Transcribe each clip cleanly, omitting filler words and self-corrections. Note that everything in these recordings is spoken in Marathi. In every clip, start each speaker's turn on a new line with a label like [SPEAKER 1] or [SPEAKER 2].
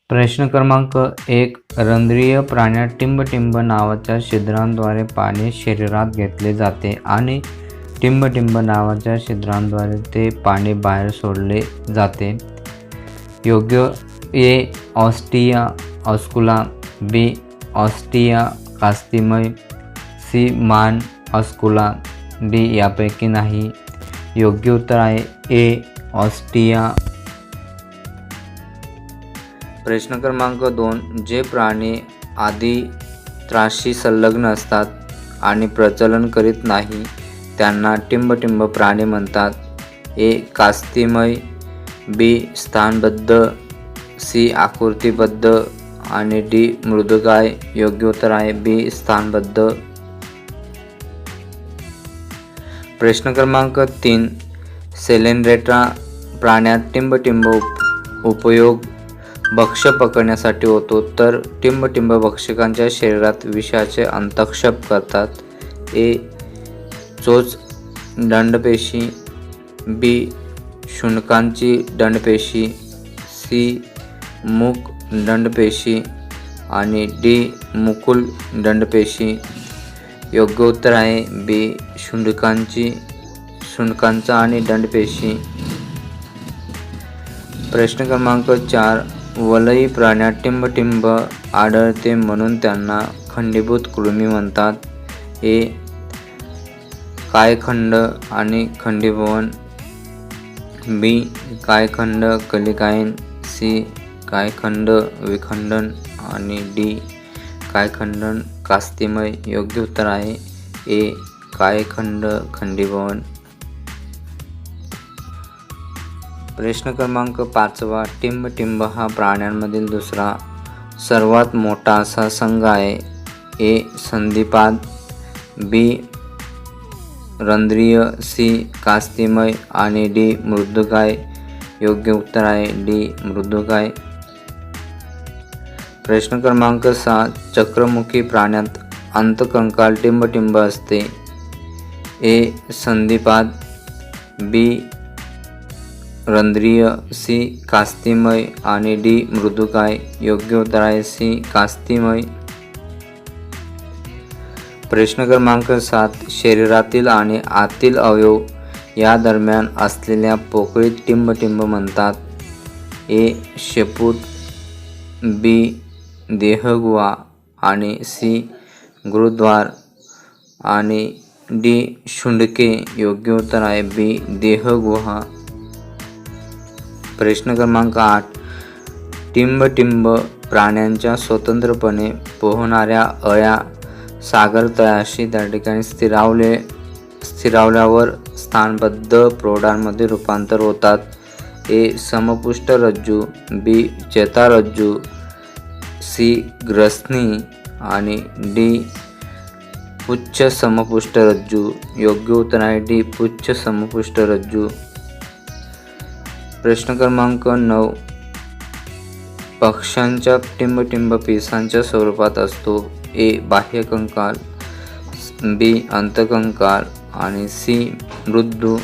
[SPEAKER 1] प्रश्न क्रमांक 1. रंध्रीय प्राण्यात टिंबटिंब नावाच्या छिद्रांद्वारे पाणी शरीरात घेतले जाते आणि टिंबटिंब नावाच्या छिद्रांद्वारे ते पाणी बाहेर सोडले जाते. योग्य. ए. ऑस्टिया ऑस्कुला. बी. ऑस्टिया कास्तिमय. सी. मान ऑस्कुला. डी. यापैकी नाही. योग्य उत्तर आहे ए. ऑस्टिया. प्रश्न क्रमांक 2. जे प्राणी आदित्राशी संलग्न असतात आणि प्रजनन करीत नाही त्यांना टिंबटिंब प्राणी म्हणतात. ए. कास्तिमय. बी. स्थानबद्ध. सी. आकृतिबद्ध आणि डी. मृदुकाय. योग्य उत्तर आहे बी. स्थानबद्ध. प्रश्न क्रमांक 3. सेलेन्ड्रेटा प्राण्यात टिंबटिंब उपयोग भक्ष्य पकडण्यासाठी होतो तर टिंबटिंब भक्षकांच्या शरीरात विषाचे अंतःक्षेप करतात. ए. चोच दंडपेशी. बी. शुनकांची दंडपेशी. सी. मूक दंडपेशी आणि डी. मुकुल दंडपेशी. योग्य उत्तर आहे बी. शुनकांचा आणि दंडपेशी. प्रश्न क्रमांक 4. वलयी प्राण्यात टिंबटिंब आढळते म्हणून त्यांना खंडीभूत कृमी म्हणतात. ए. कायखंड आणि खंडीभवन. बी. कायखंड कलिकायन. सी. कायखंड विखंडन आणि डी. कायखंडन कास्तिमय. योग्य उत्तर आहे ए. कायखंड खंडीभवन. प्रश्न क्रमांक 5. टिंबटिंब हा प्राण्यांमधील दुसरा सर्वात मोठा असा संघ आहे. ए. संधिपाद. बी. रंध्रीय. सी. कास्तिमय आणि डी. मृदुकाय. योग्य उत्तर आहे डी. मृदुकाय. प्रश्न क्रमांक 6. चक्रमुखी प्राण्यात अंतकंकाल टिंबटिंब असते. ए. संधिपाद. बी. रंध्रीय. सी. कास्तिमय आणि डी. मृदुकाय. योग्य उत्तर आहे सी. कास्तिमय. प्रश्न क्रमांक 7. शरीरातील आणि आतील अवयव या दरम्यान असलेल्या पोकळीत टिंबटिंब म्हणतात. ए. शेपूट. बी. देहगुहा आणि सी. गुरुद्वार आणि डी. शुंडके. योग्य उत्तर आहे बी. देहगुहा. प्रश्न क्रमांक 8. टिंबटिंब प्राण्यांच्या स्वतंत्रपणे पोहणाऱ्या अळ्या सागर तळाशी त्या ठिकाणी स्थिरावल्यावर स्थानबद्ध प्रौढांमध्ये रूपांतर होतात. ए. समपुष्ट रज्जू. बी. चेतारज्जू. सी. ग्रसनी आणि डी. पुच्छ समपुष्ट रज्जू. योग्य उत्तर आहे डी. पुच्छ समपुष्ट रज्जू. प्रश्न क्रमांक 9. पक्ष्यांच्या टिंबटिंब पिसांच्या स्वरूपात असतो. ए. बाह्यकंकाल. बी. अंतकंकाल आणि सी. मृदू.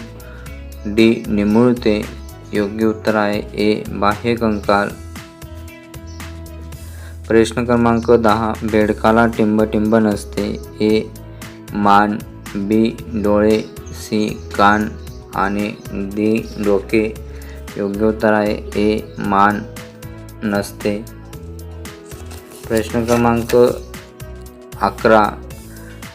[SPEAKER 1] डी. निमुळते. योग्य उत्तर आहे ए. बाह्यकंकाल. प्रश्न क्रमांक 10. बेडकाला टिंबटिंब नसते. ए. मान. बी. डोळे. सी. कान आणि डी. डोके. योग्य उत्तर आहे ए. मान नसते. प्रश्न क्रमांक 11.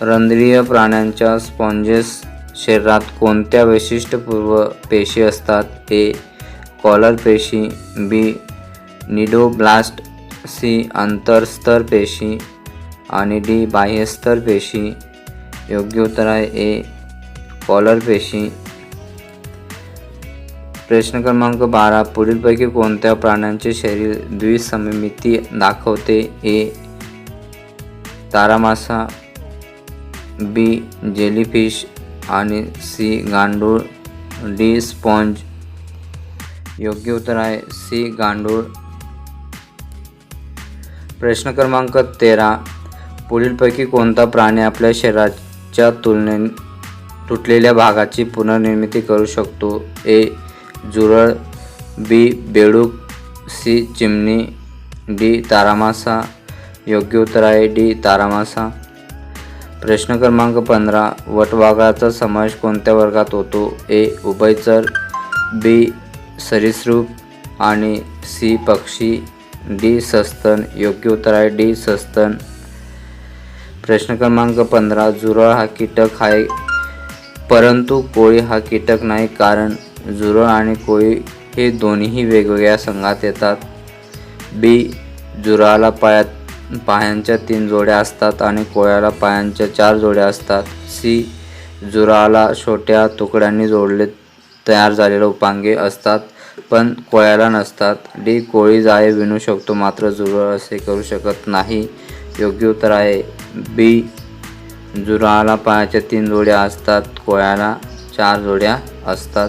[SPEAKER 1] रंध्रीय प्राण्यांच्या स्पॉन्जेस शरीरात कोणत्या वैशिष्ट्यपूर्ण पेशी असतात. ए. कॉलर पेशी. बी. निडोब्लास्ट. सी. आंतरस्तर पेशी आणि डी. बाह्यस्तर पेशी. योग्य उत्तर आहे ए. कॉलर पेशी. प्रश्न क्रमांक 12. पुढीलपैकी कोणत्या प्राण्यांचे शरीर द्विसममिती दाखवते. ए. तारामासा. बी. जेलीफिश आणि सी. गांडूळ. डी. स्पॉन्ज. योग्य उत्तर आहे सी. गांडूळ. प्रश्न क्रमांक 13. पुढीलपैकी कोणता प्राणी आपल्या शरीराच्या तुटलेल्या भागाची पुनर्निर्मिती करू शकतो. ए. जुरळ. बी. बेडूक. सी. चिमणी डी तारामासा. योग्य उत्तर आहे डी तारामासा. प्रश्न क्रमांक 15. वटवाघळाचा समावेश कोणत्या वर्गात होतो? ए उभयचर, बी सरीसृप आणि सी पक्षी, डी सस्तन. योग्य उत्तर आहे डी सस्तन. प्रश्न क्रमांक 15. झुरळ हा कीटक आहे परंतु कोळी हा कीटक नाही, कारण झुरळ आणि कोळी हे दोन्हीही वेगवेगळ्या संघात येतात. बी झुरळाला पायांच्या 3 जोड्या असतात आणि कोळ्याला पायांच्या 4 जोड्या असतात. सी झुरळाला छोट्या तुकड्यांनी जोडले तयार झालेले उपांगे असतात पण कोळ्याला नसतात. डी कोळी जाळे विणू शकतो मात्र झुरळ असे करू शकत नाही. योग्य उत्तर आहे बी झुरळाला पायाच्या 3 जोड्या असतात, कोळ्याला 4 जोड्या असतात.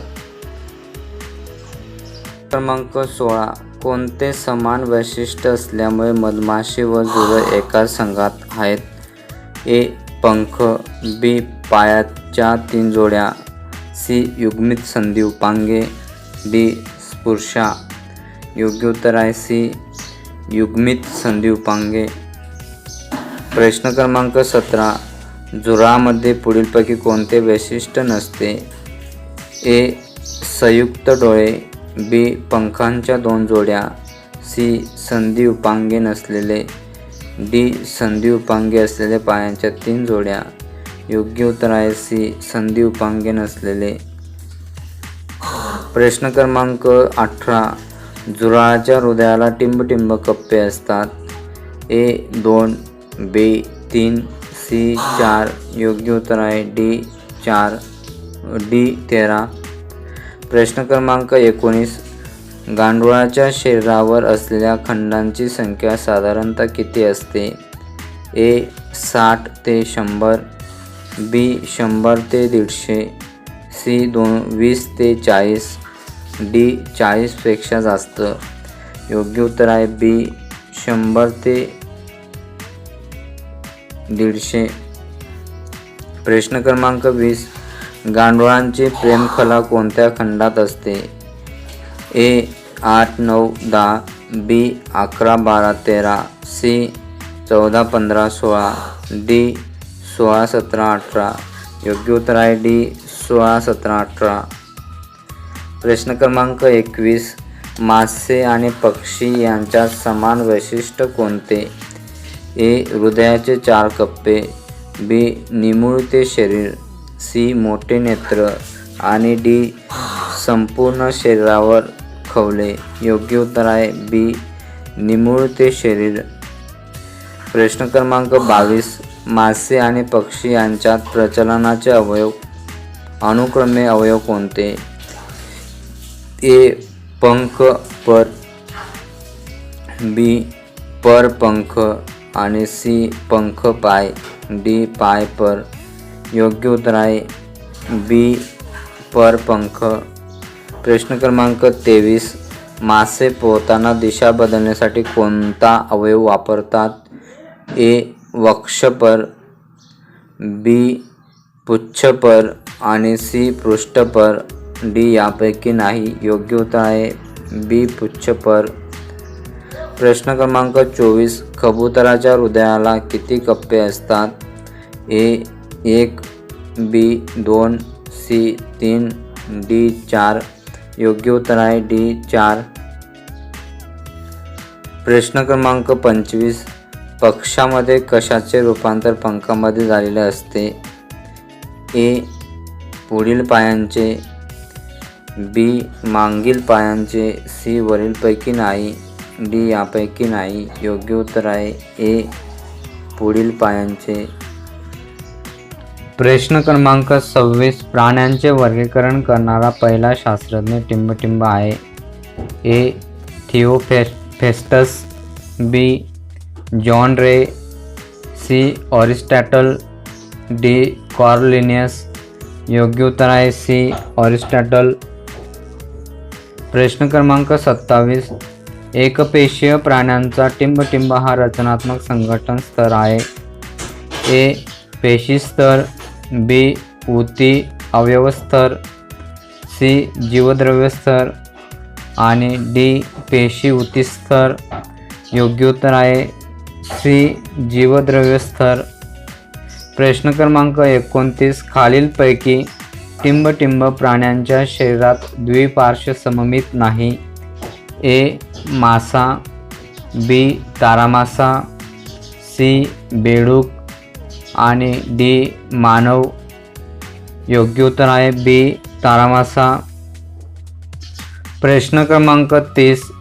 [SPEAKER 1] क्रमांक 16. कोणते समान वैशिष्ट्य असल्यामुळे मधमाशी व झुरळ एकाच संघात आहेत? ए पंख, बी पायाच्या 3 जोड्या, सी युग्मित संधी उपांगे, डी स्पर्शा. योग्य उत्तर आहे सी युग्मित संधी उपांगे. प्रश्न क्रमांक 17. झुरळामध्ये पुढीलपैकी कोणते वैशिष्ट्य नसते? ए संयुक्त डोळे, बी पंखांच्या 2 जोड्या, सी संधी उपांगे नसलेले, डी संधी उपांगे असलेले पायांच्या 3 जोड्या. योग्य उत्तर आहे सी संधी उपांगे नसलेले. प्रश्न क्रमांक 18. झुरळाच्या हृदयाला टिंबटिंब कप्पे असतात. ए 2, बी 3, सी 4. योग्य उत्तर आहे डी 4, डी 13. प्रश्न क्रमांक 19. गांडुळाच्या शरीरावर असलेल्या खंडांची संख्या साधारणतः किती असते? ए 60 ते 100, बी 100 ते 150, सी 20 ते 40, डी 40 पेक्षा जास्त. योग्य उत्तर आहे बी 100 ते 150. प्रश्न क्रमांक 20. गांडुळांची प्रेमखला कोणत्या खंडात असते? ए 8, 9, 10, बी 11, 12, 13, सी 14, 15, 16, डी 16, 17, 18. योग्य उत्तर आहे डी 16, 17, 18. प्रश्न क्रमांक 21. मासे आणि पक्षी यांच्यात समान वैशिष्ट्य कोणते? ए हृदयाचे 4 कप्पे, बी निमुळते शरीर, सी मोठे नेत्र आणि डी संपूर्ण शरीरावर खवले. योग्य उत्तर आहे बी निमुळते शरीर. प्रश्न क्रमांक 22. मासे आणि पक्षी यांच्यात प्रजननाचे अनुक्रमे अवयव कोणते? ए पंख पर, बी पर पंख आणि सी पंख पाय, डी पाय पर. योग्य उत्तर आहे बी पर पंख. प्रश्न क्रमांक 23. मासे पोहताना दिशा बदलण्यासाठी कोणता अवयव वापरतात? ए वक्षपर, बी पुच्छपर आणि सी पृष्ठपर, डी यापैकी नाही. योग्य उत्तर आहे बी पुच्छपर. प्रश्न क्रमांक 24. कबुतराच्या हृदयाला किती कप्पे असतात? ए 1, बी 2, सी 3, डी 4. योग्य उत्तर आहे डी 4. प्रश्न क्रमांक 25. पक्ष्यामध्ये कशाचे रूपांतर पंखामध्ये झालेले असते? ए पुढील पायांचे, बी मागील पायांचे, सी वरीलपैकी नाही, डी यापैकी नाही. योग्य उत्तर आहे ए पुढील पायांचे. प्रश्न क्रमांक 26. प्राण्यांचे वर्गीकरण करणारा पहिला शास्त्रज्ञ टिंबटिंब आहे. ए थिओफेस्टस, बी जॉन रे, सी ऑरिस्टॉटल, डी कॉर्लिनियस. योग्य उत्तर आहे सी ऑरिस्टॉटल. प्रश्न क्रमांक 27. एकपेशीय प्राण्यांचा टिंबटिंब हा रचनात्मक संघटन स्तर आहे. ए पेशी स्तर, बी ऊती अवयव स्तर, सी जीवद्रव्य स्तर आणि डी पेशी ऊती स्तर. योग्य उत्तर आहे सी जीवद्रव्य स्तर. प्रश्न क्रमांक 29. खालीलपैकी टिंबटिंब प्राण्यांच्या शरीरात द्विपार्श्व सममित नाही. ए मासा, बी तारामासा, सी बेडूक आणि डी मानव. योग्य उत्तर आहे बी तारामासा. प्रश्न क्रमांक 30.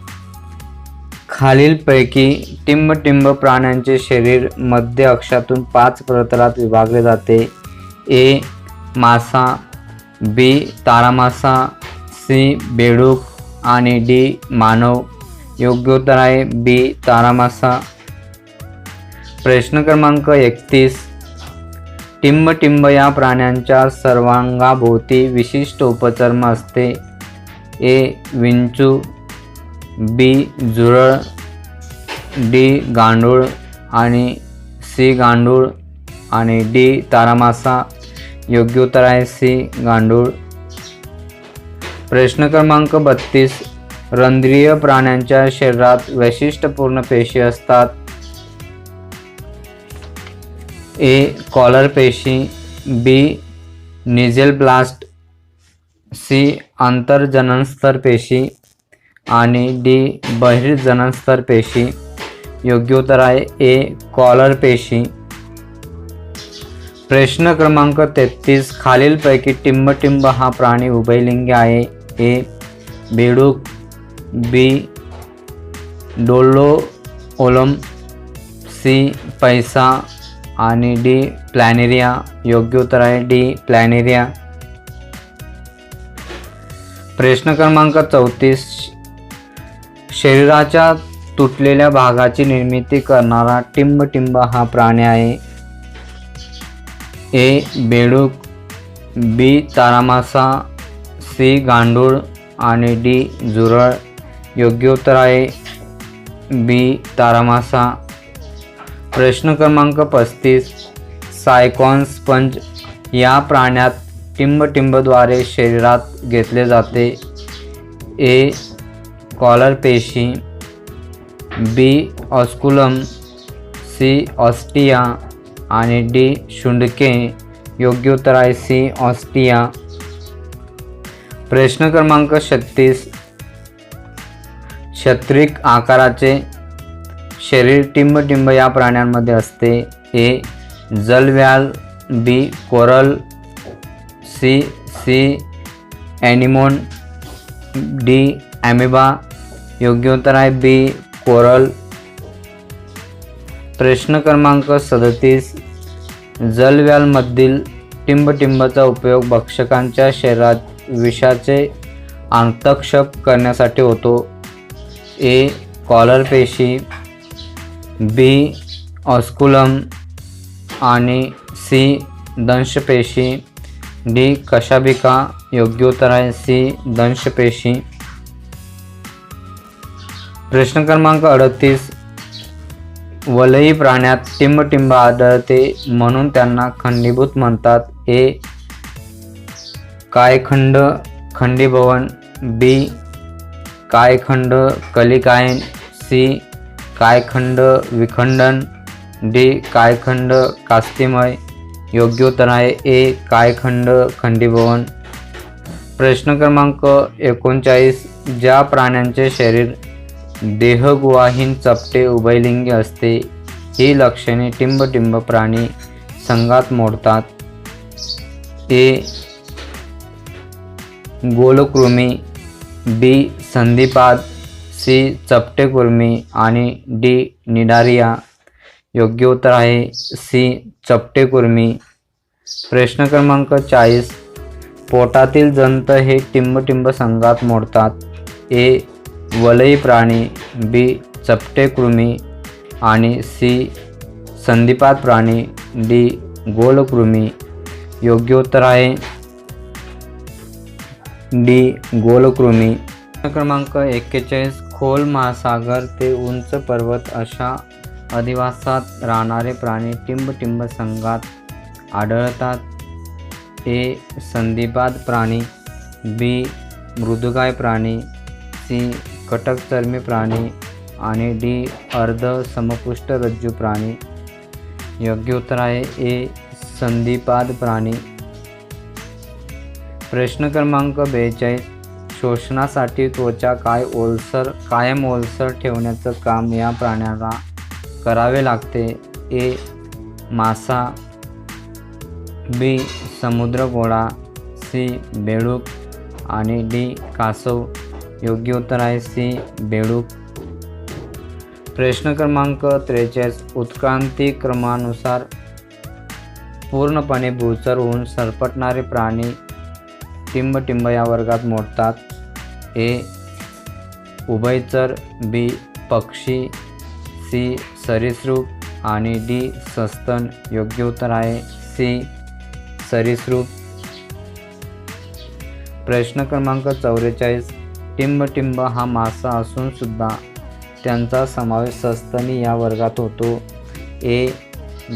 [SPEAKER 1] खालीलपैकी टिंबटिंब प्राण्यांचे शरीर मध्य अक्षातून 5 प्रतलात विभागले जाते. ए मासा, बी तारामासा, सी बेडूक आणि डी मानव. योग्य उत्तर आहे बी तारामासा. प्रश्न क्रमांक 31. टिंबटिंब या प्राण्यांच्या सर्वांगाभोवती विशिष्ट उपचर्म असते. ए विंचू, बी झुरळ, डी गांडूळ आणि सी गांडूळ आणि डी तारामासा. योग्य उत्तर आहे सी गांडूळ. प्रश्न क्रमांक 32. रंध्रीय प्राण्यांच्या शरीरात वैशिष्ट्यपूर्ण पेशी असतात. ए कॉलर पेशी, बी निझेलब्लास्ट, सी आंतरजननस्तर पेशी आणि डी बहिर्जननस्तर पेशी. योग्य उत्तर आहे ए कॉलर पेशी. प्रश्न क्रमांक 33. खालीलपैकी टिंबटिंब हा प्राणी उभयलिंगी आहे. ए बेडूक, बी डोलोओलम, सी पैसा आणि डी प्लॅनेरिया. योग्य उत्तर आहे डी प्लॅनेरिया. प्रश्न क्रमांक 34. शरीराच्या तुटलेल्या भागाची निर्मिती करणारा टिंबटिंब हा प्राणी आहे. ए बेडूक, बी तारामासा, सी गांडूळ आणि डी झुरळ. योग्य उत्तर आहे बी तारामासा. प्रश्न क्रमांक 35. सायकॉन स्पंज या प्राण्यात टिंबटिंबद्वारे शरीरात घेतले जाते. ए कॉलर पेशी, बी ऑस्कुलम, सी ऑस्टिया आणि डी शुंडके. योग्य उत्तर आहे सी ऑस्टिया. प्रश्न क्रमांक 36. क्षत्रिक आकाराचे शरीर टिंबटिंब या प्राण्यांमध्ये असते. ए जलव्याल, बी कोरल, सी ॲनिमोन, डी ॲमेबा. योग्य उत्तर आहे बी कोरल. प्रश्न क्रमांक 37. जलव्यालमधील टिंबटिंबचा उपयोग भक्षकांच्या शरीरात विषाचे अंतःक्षेप करण्यासाठी होतो. ए कॉलर पेशी, बी ऑस्कुलम आणि सी दंशपेशी, डी कशाभिका. योग्य उत्तर आहे सी दंशपेशी. प्रश्न क्रमांक 38. वलयी प्राण्यात टिंबटिंब आढळते म्हणून त्यांना खंडीभूत म्हणतात. ए कायखंड खंडीभवन, बी कायखंड कलिकायन, सी कायखंड विखंडन, डी कायखंड कास्तिमय. योग्य उत्तर आहे ए कायखंड खंडीभवन. प्रश्न क्रमांक 39. ज्या प्राण्यांचे शरीर देहगुहाहीन चपटे उभयलिंगी असते ही लक्षणे टिंबटिंब प्राणी संघात मोडतात. ए गोलकृमी, बी संधिपाद, सी चपटेकृमी आणि डी निडारिया. योग्य उत्तर आहे सी चपटेकृमी. प्रश्न क्रमांक 40. पोटातील जंत हे टिंबटिंब संघात मोडतात. ए वलयी प्राणी, बी चपटेकृमी आणि सी संधिपाद प्राणी, डी गोलकृमी. योग्य उत्तर आहे डी गोलकृमी. प्रश्न क्रमांक 41. खोल महासागर ते उंच पर्वत अशा अधिवासात राहणारे प्राणी टिंबटिंब संघात आढळतात. ए संधिपाद प्राणी, बी मृदुकाय प्राणी, सी कटकचर्मी प्राणी आणि डी अर्ध समपुष्ठरज्जू प्राणी. योग्य उत्तर आहे ए संधिपाद प्राणी. प्रश्न क्रमांक 42. शोषणासाठी त्वचा कायम ओलसर ठेवण्याचं काम या प्राण्याला करावे लागते. ए मासा, बी समुद्र घोडा, सी बेडूक आणि डी कासव. योग्य उत्तर आहे सी बेडूक. प्रश्न क्रमांक 43. उत्क्रांती क्रमानुसार पूर्णपणे भूचर होऊन सरपटणारे प्राणी टिंबटिंब या वर्गात मोडतात. ए उभयचर, बी पक्षी, सी सरीसृप आणि डी सस्तन. योग्य उत्तर आहे सी सरीसृप. प्रश्न क्रमांक 44. टिंबटिंब हा मासा असून सुद्धा त्यांचा समावेश सस्तनी या वर्गात होतो. ए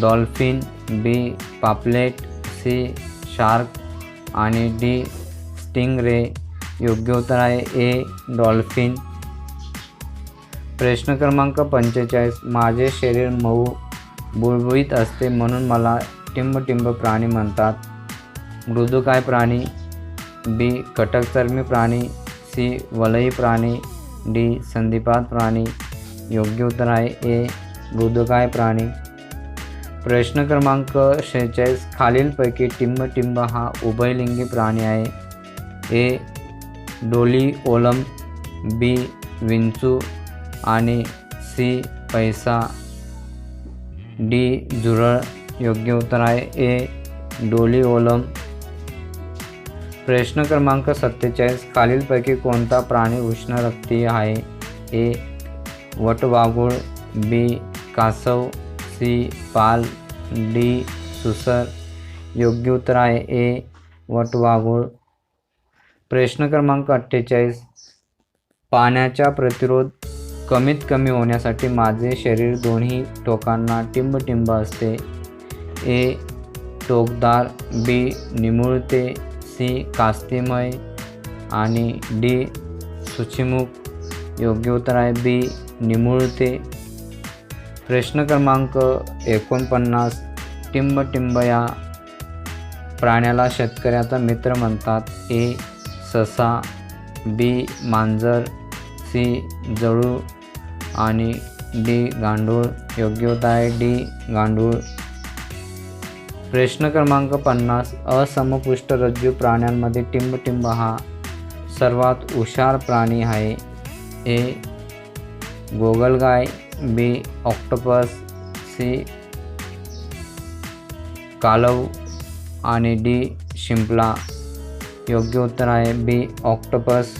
[SPEAKER 1] डॉल्फिन, बी पापलेट, सी शार्क आणि डी स्टिंगरे. योग्य उत्तर आहे ए डॉल्फिन. प्रश्न क्रमांक 45. माझे शरीर मऊ बुळबुळीत असते म्हणून मला टिंबटिंब प्राणी म्हणतात. मृदुकाय प्राणी, बी कटकचर्मी प्राणी, सी वलयी प्राणी, डी संधिपाद प्राणी. योग्य उत्तर आहे ए मृदुकाय प्राणी. प्रश्न क्रमांक 46. खालीलपैकी टिंबटिंब हा उभयलिंगी प्राणी आहे. ए डोलिओलम, बी विंचू आणि सी पैसा, डी झुरळ. योग्य उत्तर आहे ए डोलिओलम. प्रश्न क्रमांक 47. खालीलपैकी कोणता प्राणी उष्णरक्तीय आहे. ए वटवाघूळ, बी कासव, सी पाल, डी सुसर. योग्य उत्तर आहे ए वटवाघूळ. प्रश्न क्रमांक 48. पाण्याचा प्रतिरोध कमीत कमी होण्यासाठी माझे शरीर दोन्ही टोकांना टिंबटिंब असते. ए टोकदार, बी निमुळते, सी कास्तिमय आणि डी सूचीमुख. योग्य उत्तर आहे बी निमुळते. प्रश्न क्रमांक 49. टिंबटिंब या प्राण्याला शेतकऱ्याचा मित्र म्हणतात. ए ससा, बी मांजर, सी जळू आणि डी गांडूळ. योग्य उत्तर आहे डी गांडूळ. प्रश्न क्रमांक 50. असमपुष्ठरज्जू प्राण्यांमध्ये टिंबटिंब हा सर्वात हुशार प्राणी आहे. ए गोगलगाय, बी ऑक्टोपस, सी कालव आणि डी शिंपला. योग्य उत्तर आहे बी ऑक्टोपस.